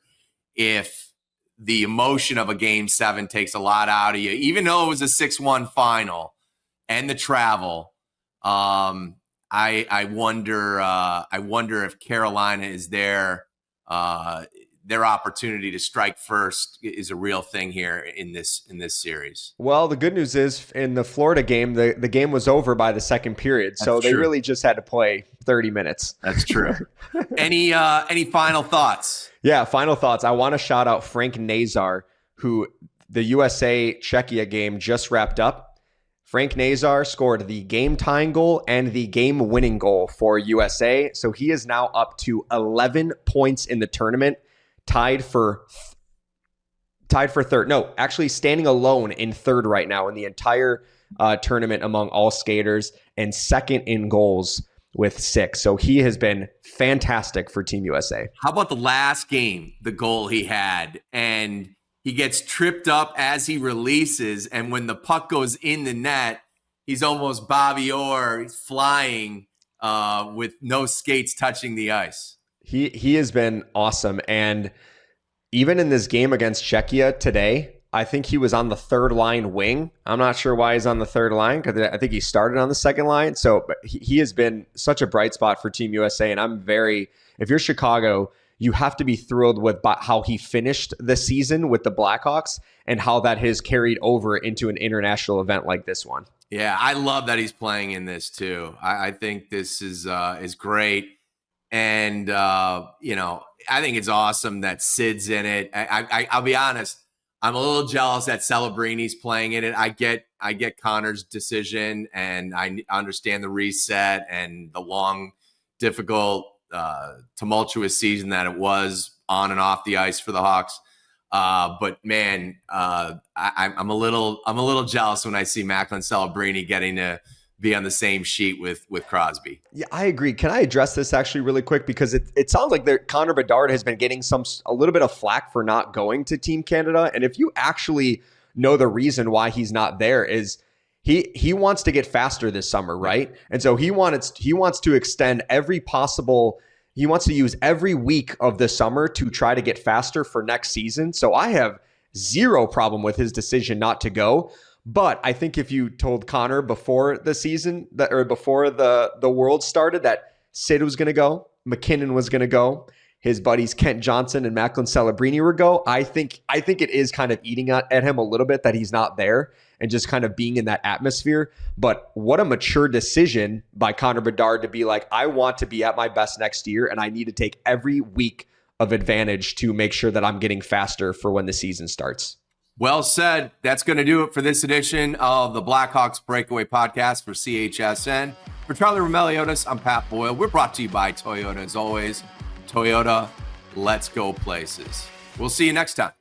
if the emotion of a game 7 takes a lot out of you, even though it was a 6-1 final and the travel. I wonder if Carolina is there. Their opportunity to strike first is a real thing here in this series. Well, the good news is in the Florida game, the game was over by the second period. So they really just had to play 30 minutes. That's true. Any final thoughts? Yeah, final thoughts. I want to shout out Frank Nazar, who the USA-Czechia game just wrapped up. Frank Nazar scored the game-tying goal and the game-winning goal for USA. So he is now up to 11 points in the tournament, tied for third. No, actually standing alone in third right now in the entire tournament among all skaters, and second in goals with 6. So he has been fantastic for Team USA. How about the last game, the goal he had, and he gets tripped up as he releases, and when the puck goes in the net, he's almost Bobby Orr flying with no skates touching the ice. He has been awesome. And even in this game against Czechia today, I think he was on the third line wing. I'm not sure why he's on the third line because I think he started on the second line. So he has been such a bright spot for Team USA. And if you're Chicago, you have to be thrilled with how he finished the season with the Blackhawks and how that has carried over into an international event like this one. Yeah, I love that he's playing in this too. I think this is great. And, I think it's awesome that Sid's in it. I'll be honest. I'm a little jealous that Celebrini's playing in it. I get Connor's decision, and I understand the reset and the long, difficult, tumultuous season that it was on and off the ice for the Hawks. But man, I'm a little jealous when I see Macklin Celebrini getting to be on the same sheet with Crosby. Yeah, I agree. Can I address this actually really quick? Because it sounds like Connor Bedard has been getting a little bit of flack for not going to Team Canada. And if you actually know the reason why he's not there is he wants to get faster this summer, right? And so he wants to extend he wants to use every week of the summer to try to get faster for next season. So I have zero problem with his decision not to go. But I think if you told Connor before the season or before the World started that Sid was going to go, McKinnon was going to go, his buddies Kent Johnson and Macklin Celebrini would go, I think it is kind of eating at him a little bit that he's not there and just kind of being in that atmosphere. But what a mature decision by Connor Bedard to be like, I want to be at my best next year and I need to take every week of advantage to make sure that I'm getting faster for when the season starts. Well said. That's going to do it for this edition of the Blackhawks Breakaway Podcast for CHSN. For Charlie Roumeliotis, I'm Pat Boyle. We're brought to you by Toyota as always. Toyota, let's go places. We'll see you next time.